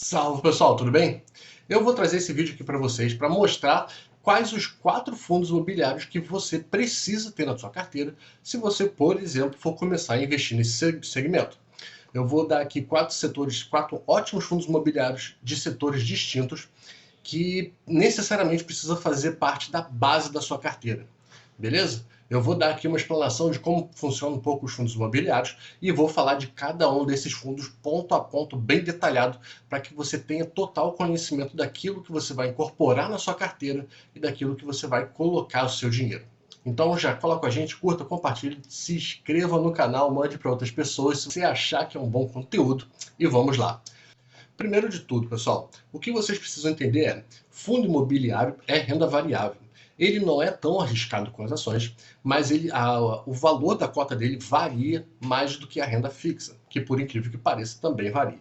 Salve pessoal, tudo bem? Eu vou trazer esse vídeo aqui para vocês para mostrar quais os 4 fundos imobiliários que você precisa ter na sua carteira se você, por exemplo, for começar a investir nesse segmento. Eu vou dar aqui 4 setores, 4 ótimos fundos imobiliários de setores distintos que necessariamente precisa fazer parte da base da sua carteira. Beleza? Eu vou dar aqui uma explanação de como funciona um pouco os fundos imobiliários e vou falar de cada um desses fundos ponto a ponto, bem detalhado, para que você tenha total conhecimento daquilo que você vai incorporar na sua carteira e daquilo que você vai colocar o seu dinheiro. Então já cola com a gente, curta, compartilhe, se inscreva no canal, mande para outras pessoas se você achar que é um bom conteúdo e vamos lá. Primeiro de tudo, pessoal, o que vocês precisam entender é: fundo imobiliário é renda variável. Ele não é tão arriscado com as ações, mas o valor da cota dele varia mais do que a renda fixa, que por incrível que pareça também varia.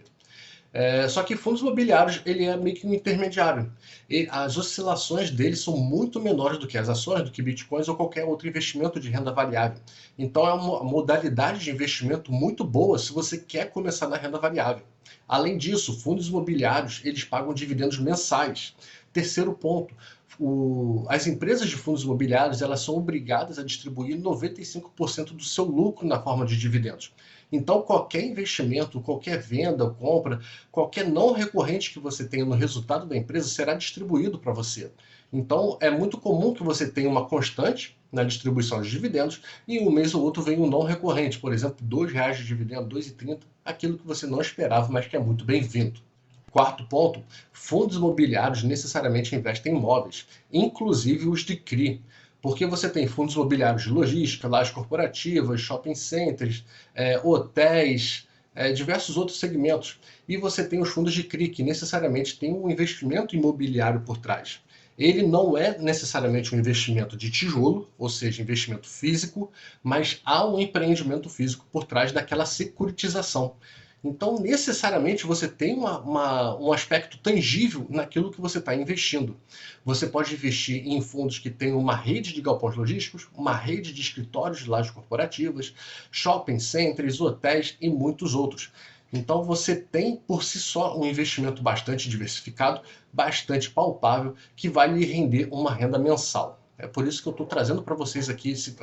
Só que fundos imobiliários ele é meio que um intermediário. E as oscilações dele são muito menores do que as ações, do que bitcoins ou qualquer outro investimento de renda variável. Então é uma modalidade de investimento muito boa se você quer começar na renda variável. Além disso, fundos imobiliários eles pagam dividendos mensais. Terceiro ponto, as empresas de fundos imobiliários elas são obrigadas a distribuir 95% do seu lucro na forma de dividendos. Então, qualquer investimento, qualquer venda ou compra, qualquer não recorrente que você tenha no resultado da empresa será distribuído para você. Então, é muito comum que você tenha uma constante na distribuição de dividendos e um mês ou outro vem um não recorrente, por exemplo, R$ 2 de dividendo, 2,30, aquilo que você não esperava, mas que é muito bem-vindo. Quarto ponto, fundos imobiliários necessariamente investem em imóveis, inclusive os de CRI, porque você tem fundos imobiliários de logística, lajes corporativas, shopping centers, hotéis, diversos outros segmentos. E você tem os fundos de CRI, que necessariamente tem um investimento imobiliário por trás. Ele não é necessariamente um investimento de tijolo, ou seja, investimento físico, mas há um empreendimento físico por trás daquela securitização. Então, necessariamente, você tem um aspecto tangível naquilo que você está investindo. Você pode investir em fundos que têm uma rede de galpões logísticos, uma rede de escritórios de lajes corporativas, shopping centers, hotéis e muitos outros. Então, você tem por si só um investimento bastante diversificado, bastante palpável, que vai lhe render uma renda mensal. É por isso que eu estou trazendo para vocês aqui esse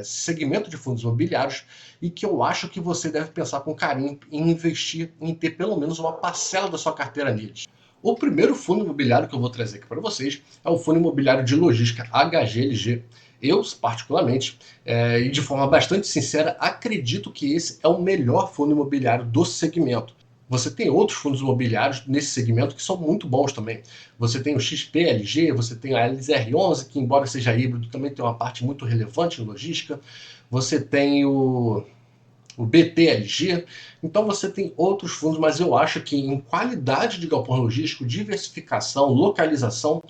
segmento de fundos imobiliários e que eu acho que você deve pensar com carinho em investir, em ter pelo menos uma parcela da sua carteira neles. O primeiro fundo imobiliário que eu vou trazer aqui para vocês é o Fundo Imobiliário de Logística, HGLG. Eu, particularmente, e de forma bastante sincera, acredito que esse é o melhor fundo imobiliário do segmento. Você tem outros fundos imobiliários nesse segmento que são muito bons também. Você tem o XPLG, você tem a LZR11, que embora seja híbrido, também tem uma parte muito relevante em logística. Você tem o BTLG. Então você tem outros fundos, mas eu acho que em qualidade de galpão logístico, diversificação, localização,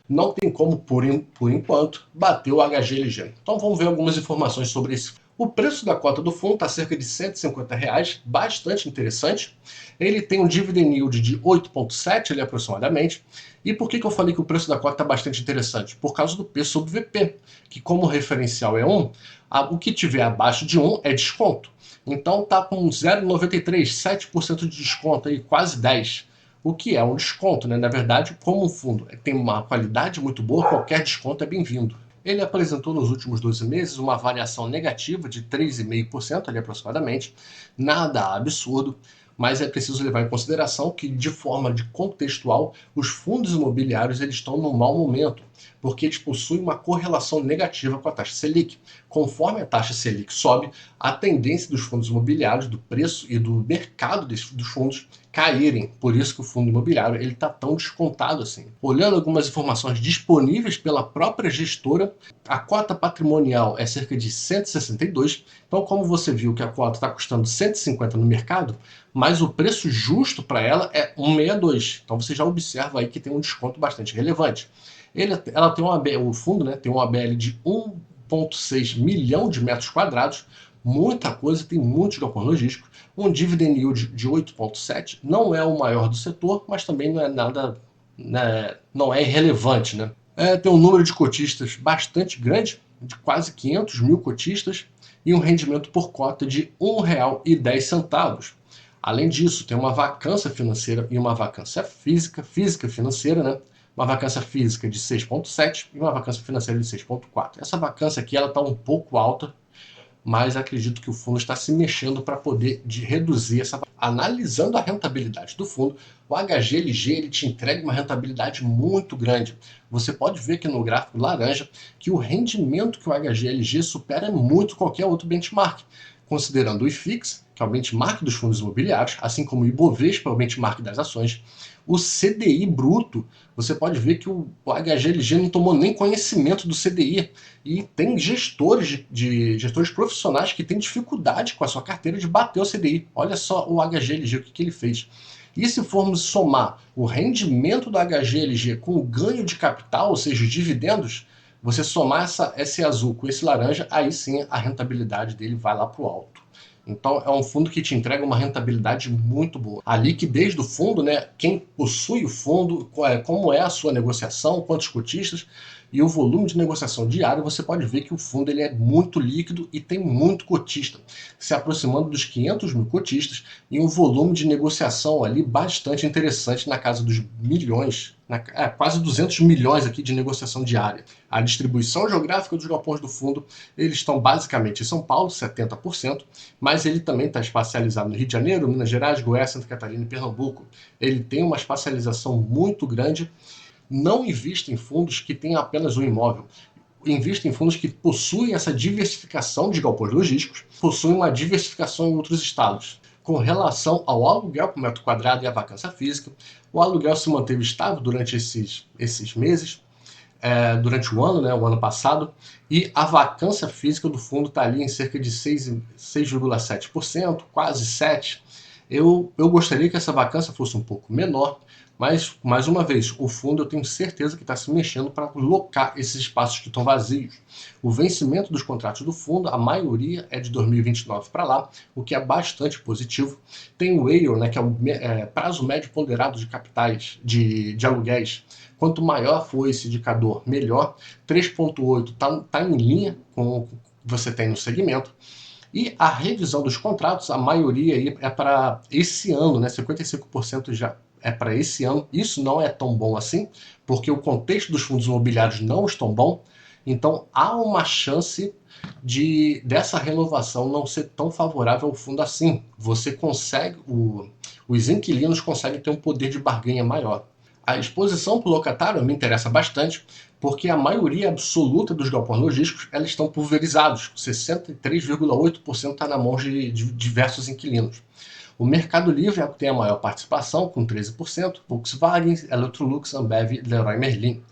não tem como, por enquanto, bater o HGLG. Então vamos ver algumas informações sobre esse. O preço da cota do fundo está cerca de R$ 150, bastante interessante. Ele tem um dividend yield de 8,7 ali aproximadamente. E por que eu falei que o preço da cota está bastante interessante? Por causa do P sobre VP, que como referencial é 1, o que tiver abaixo de 1 é desconto. Então está com 0,93, 7% de desconto, aí, quase 10%. O que é um desconto, né? Na verdade, como o fundo tem uma qualidade muito boa, qualquer desconto é bem-vindo. Ele apresentou nos últimos 12 meses uma variação negativa de 3,5% ali aproximadamente, nada absurdo, mas é preciso levar em consideração que, de forma contextual, os fundos imobiliários eles estão num mau momento, porque eles possuem uma correlação negativa com a taxa Selic. Conforme a taxa Selic sobe, a tendência dos fundos imobiliários, do preço e do mercado dos fundos caírem. Por isso que o fundo imobiliário ele está tão descontado assim. Olhando algumas informações disponíveis pela própria gestora, a cota patrimonial é cerca de 162. Então, como você viu que a cota está custando 150 no mercado, mas o preço justo para ela é 162. Então você já observa aí que tem um desconto bastante relevante. Ela tem o fundo, né, tem uma ABL de 1,6 milhão de metros quadrados, muita coisa, tem muitos galpões logísticos, um dividend yield de 8,7, não é o maior do setor, mas também não é nada, né, não é irrelevante, né? Tem um número de cotistas bastante grande, de quase 500 mil cotistas, e um rendimento por cota de R$ 1,10. Além disso, tem uma vacância financeira e uma vacância física financeira, né? Uma vacância física de 6,7 e uma vacância financeira de 6,4. Essa vacância aqui ela está um pouco alta, mas acredito que o fundo está se mexendo para poder reduzir essa. Analisando a rentabilidade do fundo, o HGLG ele te entrega uma rentabilidade muito grande. Você pode ver aqui no gráfico laranja que o rendimento que o HGLG supera muito qualquer outro benchmark, considerando o IFIX, que é o benchmark dos fundos imobiliários, assim como o Ibovespa, é o benchmark das ações. O CDI bruto, você pode ver que o HGLG não tomou nem conhecimento do CDI. E tem gestores profissionais que têm dificuldade com a sua carteira de bater o CDI. Olha só o HGLG, o que ele fez. E se formos somar o rendimento do HGLG com o ganho de capital, ou seja, os dividendos, você somar esse azul com esse laranja, aí sim a rentabilidade dele vai lá para o alto. Então é um fundo que te entrega uma rentabilidade muito boa. A liquidez do fundo, né? Quem possui o fundo, como é a sua negociação, quantos cotistas e o volume de negociação diário, você pode ver que o fundo ele é muito líquido e tem muito cotista, se aproximando dos 500 mil cotistas e um volume de negociação ali bastante interessante na casa dos milhões, quase 200 milhões aqui de negociação diária. A distribuição geográfica dos galpões do fundo, eles estão basicamente em São Paulo, 70%, mas ele também está espacializado no Rio de Janeiro, Minas Gerais, Goiás, Santa Catarina e Pernambuco. Ele tem uma espacialização muito grande. Não invista em fundos que têm apenas um imóvel. Invista em fundos que possuem essa diversificação de galpões logísticos, possuem uma diversificação em outros estados. Com relação ao aluguel por metro quadrado e a vacância física, o aluguel se manteve estável durante esses meses, durante o ano, né, o ano passado, e a vacância física do fundo está ali em cerca de 6,7%, quase 7%. Eu gostaria que essa vacância fosse um pouco menor, mas, mais uma vez, o fundo eu tenho certeza que está se mexendo para locar esses espaços que estão vazios. O vencimento dos contratos do fundo, a maioria é de 2029 para lá, o que é bastante positivo. Tem o AIR, né, que é o prazo médio ponderado de capitais, de aluguéis. Quanto maior for esse indicador, melhor. 3,8 está em linha com o que você tem no segmento. E a revisão dos contratos, a maioria aí é para esse ano, né? 55% já é para esse ano. Isso não é tão bom assim, porque o contexto dos fundos imobiliários não está bom. Então há uma chance dessa renovação não ser tão favorável ao fundo assim. Você consegue, os inquilinos conseguem ter um poder de barganha maior. A exposição para o locatário me interessa bastante, porque a maioria absoluta dos galpões logísticos elas estão pulverizados, 63,8% está na mão de diversos inquilinos. O Mercado Livre é o que tem a maior participação, com 13%, Volkswagen, Electrolux, Ambev e Leroy Merlin.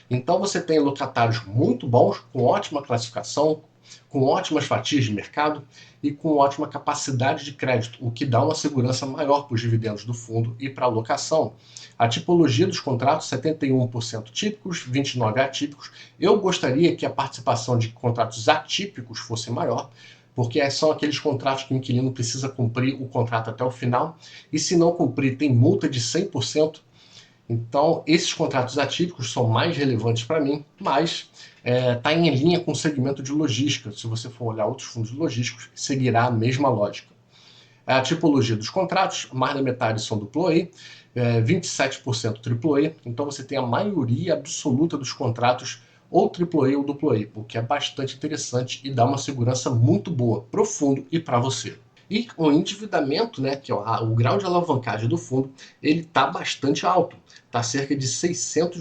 Então você tem locatários muito bons, com ótima classificação, com ótimas fatias de mercado e com ótima capacidade de crédito, o que dá uma segurança maior para os dividendos do fundo e para a alocação. A tipologia dos contratos, 71% típicos, 29% atípicos. Eu gostaria que a participação de contratos atípicos fosse maior, porque são aqueles contratos que o inquilino precisa cumprir o contrato até o final, e se não cumprir tem multa de 100%. Então, esses contratos atípicos são mais relevantes para mim, mas está em linha com o segmento de logística. Se você for olhar outros fundos logísticos, seguirá a mesma lógica. A tipologia dos contratos, mais da metade são AAA, 27% AAA, então você tem a maioria absoluta dos contratos ou AAA ou AA, o que é bastante interessante e dá uma segurança muito boa para o fundo e para você. E o endividamento, né, que é o grau de alavancagem do fundo, ele está bastante alto, está cerca de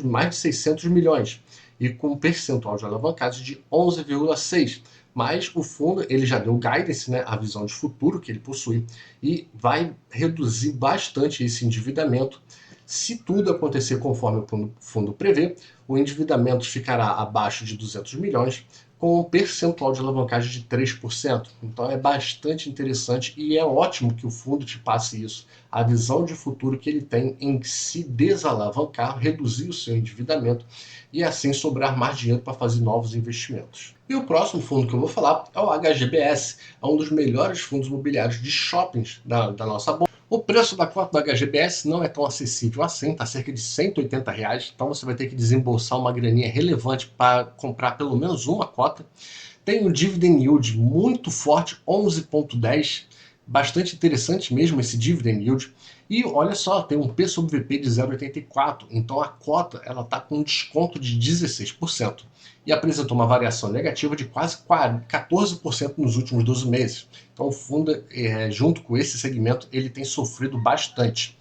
mais de 600 milhões, e com um percentual de alavancagem de 11,6%. Mas o fundo ele já deu guidance, né, a visão de futuro que ele possui, e vai reduzir bastante esse endividamento. Se tudo acontecer conforme o fundo prevê, o endividamento ficará abaixo de 200 milhões, com um percentual de alavancagem de 3%. Então é bastante interessante e é ótimo que o fundo te passe isso. A visão de futuro que ele tem em se desalavancar, reduzir o seu endividamento e assim sobrar mais dinheiro para fazer novos investimentos. E o próximo fundo que eu vou falar é o HGBS, é um dos melhores fundos imobiliários de shoppings da nossa bolsa. O preço da cota do HGBS não é tão acessível assim, está cerca de R$180, então você vai ter que desembolsar uma graninha relevante para comprar pelo menos uma cota. Tem um dividend yield muito forte, 11,10%, Bastante interessante mesmo esse dividend yield. E olha só, tem um P sobre VP de 0,84, então a cota ela está com um desconto de 16% e apresentou uma variação negativa de quase 14% nos últimos 12 meses. Então o fundo, junto com esse segmento, ele tem sofrido bastante.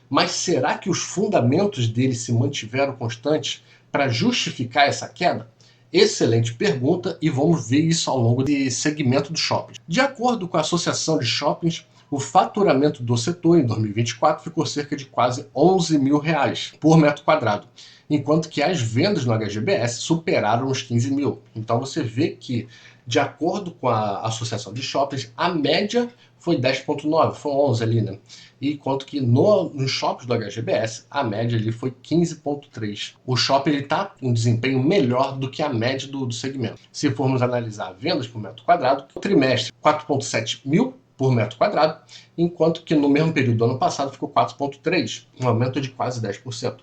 Mas será que os fundamentos dele se mantiveram constantes para justificar essa queda? Excelente pergunta, e vamos ver isso ao longo desse segmento do shopping. De acordo com a Associação de Shoppings, o faturamento do setor em 2024 ficou cerca de quase R$11 mil por metro quadrado, enquanto que as vendas no HGBS superaram os 15 mil. Então você vê que, de acordo com a Associação de Shoppings, a média foi 10,9, foi 11 ali, né? Enquanto que nos shoppings do HGBS, a média ali foi 15,3. O shopping está com um desempenho melhor do que a média do segmento. Se formos analisar vendas por metro quadrado, o trimestre 4,7 mil por metro quadrado, enquanto que no mesmo período do ano passado ficou 4,3, um aumento de quase 10%.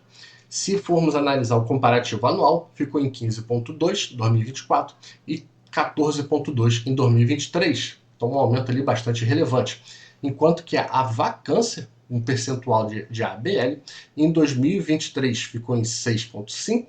Se formos analisar o comparativo anual, ficou em 15,2 em 2024 e 14,2 em 2023. Então um aumento ali bastante relevante. Enquanto que a vacância, um percentual de ABL, em 2023 ficou em 6,5,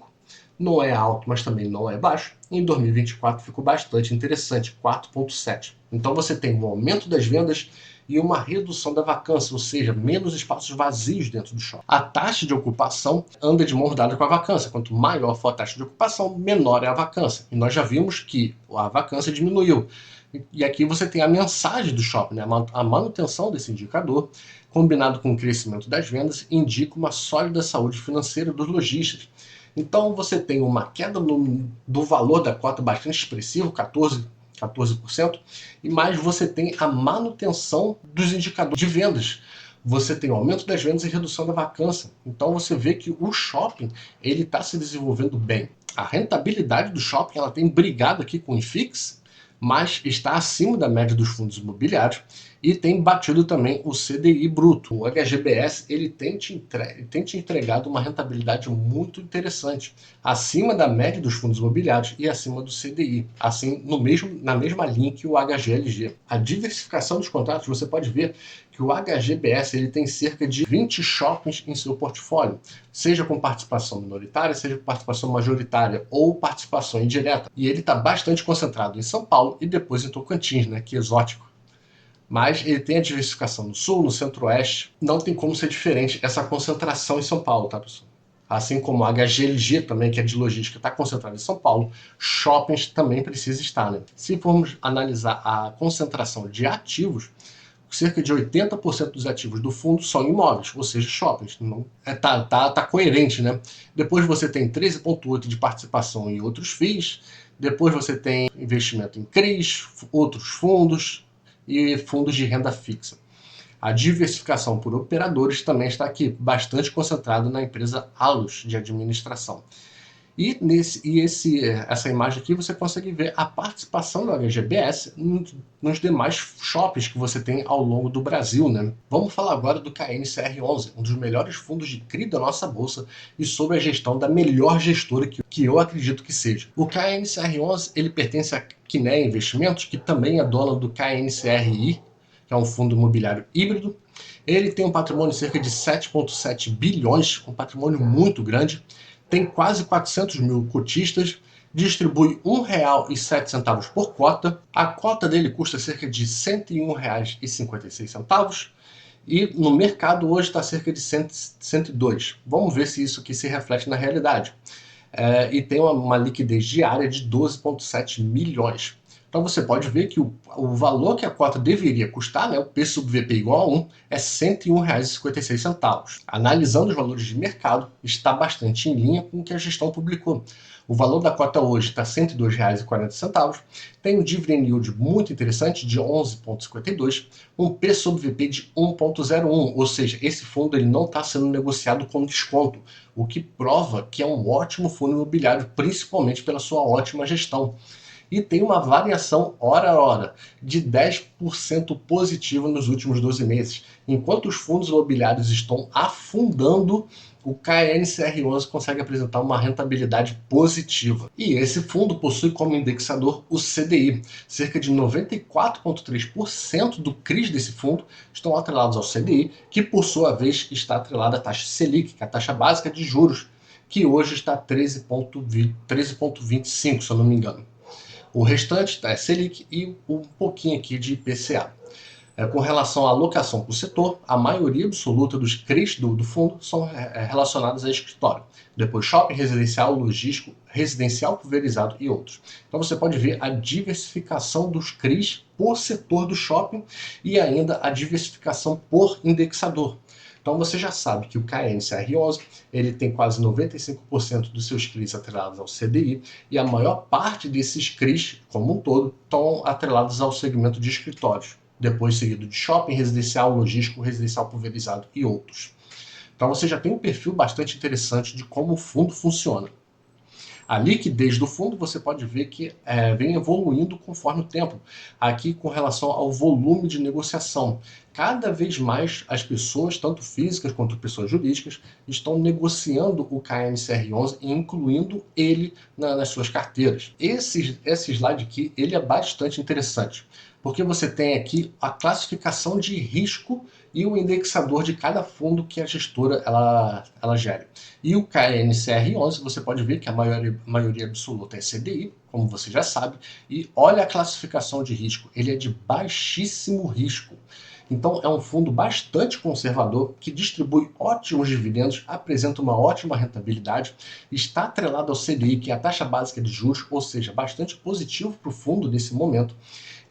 não é alto, mas também não é baixo. Em 2024 ficou bastante interessante, 4,7. Então você tem um aumento das vendas e uma redução da vacância, ou seja, menos espaços vazios dentro do shopping. A taxa de ocupação anda de mão dada com a vacância. Quanto maior for a taxa de ocupação, menor é a vacância. E nós já vimos que a vacância diminuiu. E aqui você tem a mensagem do shopping, né? A manutenção desse indicador, combinado com o crescimento das vendas, indica uma sólida saúde financeira dos lojistas. Então você tem uma queda do valor da cota bastante expressivo, 14%, e mais você tem a manutenção dos indicadores de vendas. Você tem o aumento das vendas e redução da vacância. Então você vê que o shopping ele está se desenvolvendo bem. A rentabilidade do shopping ela tem brigado aqui com o IFIX, mas está acima da média dos fundos imobiliários e tem batido também o CDI bruto. O HGBS ele tem te entregado uma rentabilidade muito interessante, acima da média dos fundos imobiliários e acima do CDI, assim na mesma linha que o HGLG. A diversificação dos contratos, você pode ver que o HGBS ele tem cerca de 20 shoppings em seu portfólio, seja com participação minoritária, seja com participação majoritária ou participação indireta. E ele está bastante concentrado em São Paulo e depois em Tocantins, né, que é exótico. Mas ele tem a diversificação no sul, no centro-oeste. Não tem como ser diferente essa concentração em São Paulo, tá, pessoal? Assim como a HGLG também, que é de logística, está concentrada em São Paulo, shoppings também precisa estar, né? Se formos analisar a concentração de ativos, cerca de 80% dos ativos do fundo são imóveis, ou seja, shoppings. Tá coerente, né? Depois você tem 13,8% de participação em outros FIIs, depois você tem investimento em CRIs, outros fundos e fundos de renda fixa. A diversificação por operadores também está aqui, bastante concentrado na empresa Allos de administração. E essa imagem aqui você consegue ver a participação do HGBS nos demais shoppings que você tem ao longo do Brasil, né? Vamos falar agora do KNCR11, um dos melhores fundos de CRI da nossa bolsa e sob a gestão da melhor gestora que eu acredito que seja. O KNCR11 ele pertence a Quinéia Investimentos, que também é dona do KNCRI, que é um fundo imobiliário híbrido. Ele tem um patrimônio de cerca de 7,7 bilhões, um patrimônio muito grande. Tem quase 400 mil cotistas, distribui R$ 1,07 por cota. A cota dele custa cerca de R$ 101,56 e no mercado hoje está cerca de 102. Vamos ver se isso aqui se reflete na realidade. E tem uma liquidez diária de 12,7 milhões. Então você pode ver que o valor que a cota deveria custar, né, o P sobre VP igual a 1, é R$ 101,56. Analisando os valores de mercado, está bastante em linha com o que a gestão publicou. O valor da cota hoje está R$ 102,40, tem um dividend yield muito interessante de 11,52, um P sobre VP de 1,01, ou seja, esse fundo ele não está sendo negociado com desconto, o que prova que é um ótimo fundo imobiliário, principalmente pela sua ótima gestão. E tem uma variação hora a hora de 10% positivo nos últimos 12 meses. Enquanto os fundos imobiliários estão afundando, o KNCR11 consegue apresentar uma rentabilidade positiva. E esse fundo possui como indexador o CDI. Cerca de 94,3% do CRIs desse fundo estão atrelados ao CDI, que por sua vez está atrelado à taxa Selic, que é a taxa básica de juros, que hoje está 13,25, se eu não me engano. O restante é Selic e um pouquinho aqui de IPCA. Com relação à alocação por setor, a maioria absoluta dos CRIs do fundo são relacionados a escritório. Depois shopping, residencial, logístico, residencial pulverizado e outros. Então você pode ver a diversificação dos CRIs por setor do shopping e ainda a diversificação por indexador. Então você já sabe que o KNCR11 ele tem quase 95% dos seus CRIs atrelados ao CDI e a maior parte desses CRIs, como um todo, estão atrelados ao segmento de escritórios. Depois seguido de shopping, residencial, logístico, residencial pulverizado e outros. Então você já tem um perfil bastante interessante de como o fundo funciona. A liquidez do fundo você pode ver que vem evoluindo conforme o tempo. Aqui com relação ao volume de negociação. Cada vez mais as pessoas, tanto físicas quanto pessoas jurídicas, estão negociando o KNCR11 e incluindo ele nas suas carteiras. Esse slide aqui ele é bastante interessante, porque você tem aqui a classificação de risco e o indexador de cada fundo que a gestora ela gere. E o KNCR11, você pode ver que a maioria absoluta é CDI, como você já sabe, e olha a classificação de risco, ele é de baixíssimo risco. Então é um fundo bastante conservador, que distribui ótimos dividendos, apresenta uma ótima rentabilidade, está atrelado ao CDI, que é a taxa básica de juros, ou seja, bastante positivo para o fundo nesse momento.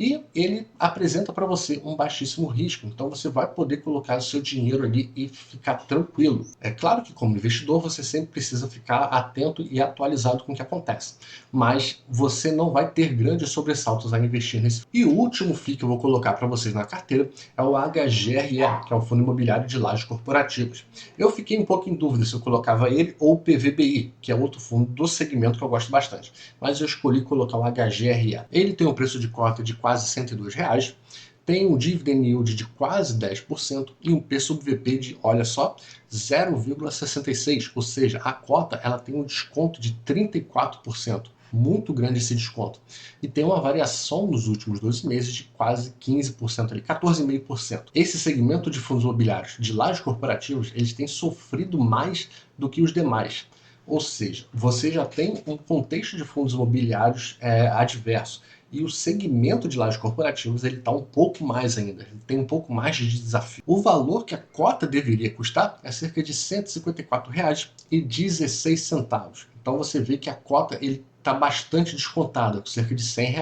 E ele apresenta para você um baixíssimo risco, então você vai poder colocar o seu dinheiro ali e ficar tranquilo. É claro que como investidor você sempre precisa ficar atento e atualizado com o que acontece, mas você não vai ter grandes sobressaltos a investir nesse. E o último FII que eu vou colocar para vocês na carteira é o HGRE, que é o Fundo Imobiliário de Lajes Corporativas. Eu fiquei um pouco em dúvida se eu colocava ele ou o PVBI, que é outro fundo do segmento que eu gosto bastante, mas eu escolhi colocar o HGRE. Ele tem um preço de cota de quase R$ 102, tem um dividend yield de quase 10% e um P/VP de, olha só, 0,66, ou seja, a cota ela tem um desconto de 34%. Muito grande esse desconto. E tem uma variação nos últimos 12 meses de quase 15%, ali, 14,5%. Esse segmento de fundos imobiliários de lajes corporativos, eles têm sofrido mais do que os demais. Ou seja, você já tem um contexto de fundos imobiliários adverso. E o segmento de lajes corporativos ele está um pouco mais ainda, ele tem um pouco mais de desafio. O valor que a cota deveria custar é cerca de R$ 154,16. Então você vê que a cota está bastante descontada, com cerca de R$ 100.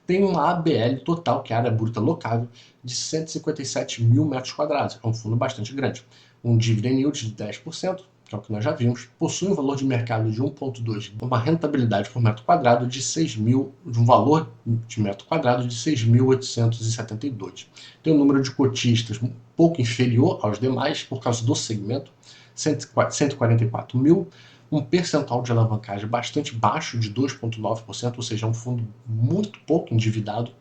Tem uma ABL total, que é a área bruta locável, de 157 mil metros quadrados. É um fundo bastante grande. Um dividend yield de 10%, que é o que nós já vimos, possui um valor de mercado de 1,2, uma rentabilidade por metro quadrado de 6 mil, de um valor de metro quadrado de 6.872. Tem um número de cotistas um pouco inferior aos demais, por causa do segmento, 144 mil, um percentual de alavancagem bastante baixo, de 2,9%, ou seja, é um fundo muito pouco endividado,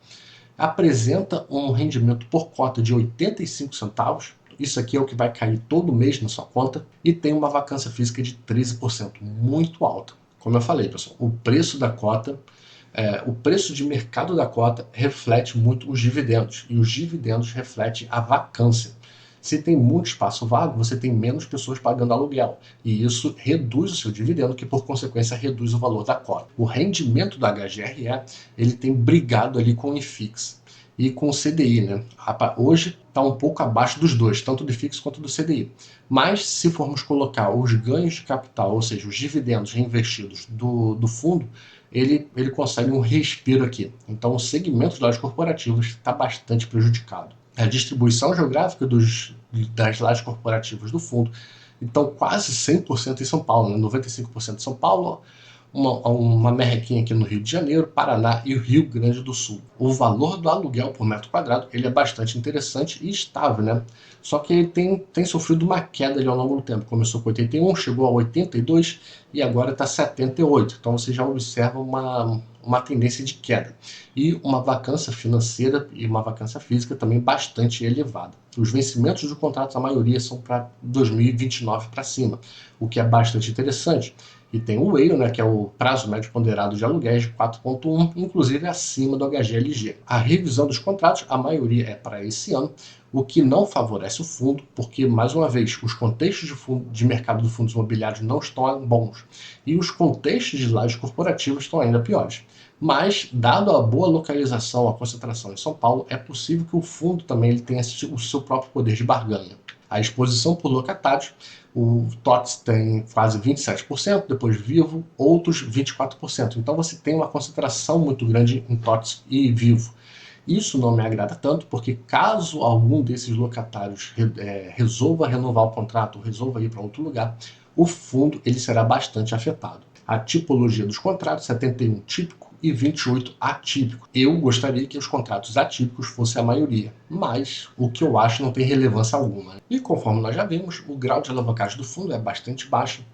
apresenta um rendimento por cota de 85 centavos, isso aqui é o que vai cair todo mês na sua conta, e tem uma vacância física de 13%, muito alta. Como eu falei, pessoal, o preço da cota, o preço de mercado da cota reflete muito os dividendos, e os dividendos refletem a vacância. Se tem muito espaço vago, você tem menos pessoas pagando aluguel, e isso reduz o seu dividendo, que por consequência reduz o valor da cota. O rendimento da HGRE, ele tem brigado ali com o IFIX e com o CDI, né? Hoje está um pouco abaixo dos dois, tanto do IFIX quanto do CDI. Mas se formos colocar os ganhos de capital, ou seja, os dividendos reinvestidos do fundo, ele consegue um respiro aqui. Então o segmento das corporativas está bastante prejudicado. A distribuição geográfica das lajes corporativas do fundo, então quase 100% em São Paulo, né? 95% em São Paulo, uma merrequinha aqui no Rio de Janeiro, Paraná e o Rio Grande do Sul. O valor do aluguel por metro quadrado ele é bastante interessante e estável, né? Só que ele tem sofrido uma queda ali ao longo do tempo. Começou com 81, chegou a 82 e agora está 78. Então você já observa uma tendência de queda e uma vacância financeira e uma vacância física também bastante elevada. Os vencimentos de contratos, a maioria são para 2029 para cima, o que é bastante interessante. E tem o WALE, né, que é o prazo médio ponderado de aluguéis de 4,1, inclusive acima do HGLG. A revisão dos contratos, a maioria é para esse ano, o que não favorece o fundo, porque, mais uma vez, os contextos de mercado de fundos imobiliários não estão bons e os contextos de lajes corporativas estão ainda piores. Mas, dado a boa localização, a concentração em São Paulo, é possível que o fundo também ele tenha o seu próprio poder de barganha. A exposição por locatários, o TOTS tem quase 27%, depois Vivo, outros 24%. Então você tem uma concentração muito grande em TOTS e Vivo. Isso não me agrada tanto, porque caso algum desses locatários resolva renovar o contrato, resolva ir para outro lugar, o fundo ele será bastante afetado. A tipologia dos contratos, 71 típico e 28 atípico. Eu gostaria que os contratos atípicos fossem a maioria, mas o que eu acho não tem relevância alguma. E conforme nós já vimos, o grau de alavancagem do fundo é bastante baixo.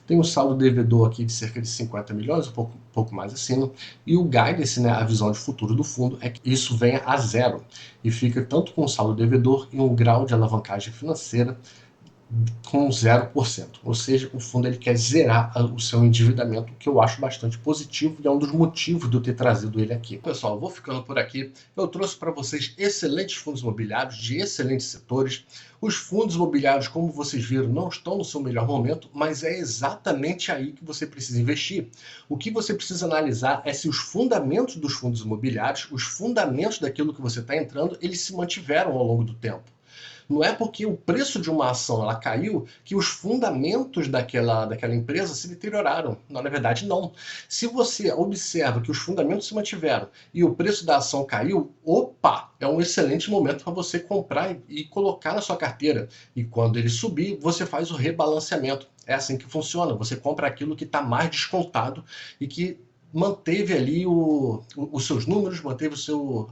Tem um saldo devedor aqui de cerca de 50 milhões, um pouco mais acima, e o guidance, né, a visão de futuro do fundo, é que isso venha a zero, e fica tanto com o saldo devedor e um grau de alavancagem financeira com 0%. Ou seja, o fundo ele quer zerar o seu endividamento, que eu acho bastante positivo e é um dos motivos de eu ter trazido ele aqui. Pessoal, eu vou ficando por aqui. Eu trouxe para vocês excelentes fundos imobiliários de excelentes setores. Os fundos imobiliários, como vocês viram, não estão no seu melhor momento, mas é exatamente aí que você precisa investir. O que você precisa analisar é se os fundamentos dos fundos imobiliários, os fundamentos daquilo que você está entrando, eles se mantiveram ao longo do tempo. Não é porque o preço de uma ação ela caiu que os fundamentos daquela empresa se deterioraram. Não, na verdade, não. Se você observa que os fundamentos se mantiveram e o preço da ação caiu, opa, é um excelente momento para você comprar e colocar na sua carteira. E quando ele subir, você faz o rebalanceamento. É assim que funciona. Você compra aquilo que está mais descontado e que manteve ali os seus números, manteve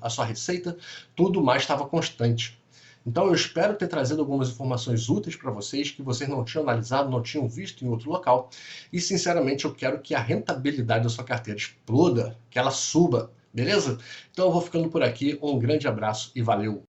a sua receita, tudo mais estava constante. Então eu espero ter trazido algumas informações úteis para vocês, que vocês não tinham analisado, não tinham visto em outro local. E sinceramente eu quero que a rentabilidade da sua carteira exploda, que ela suba, beleza? Então eu vou ficando por aqui, um grande abraço e valeu!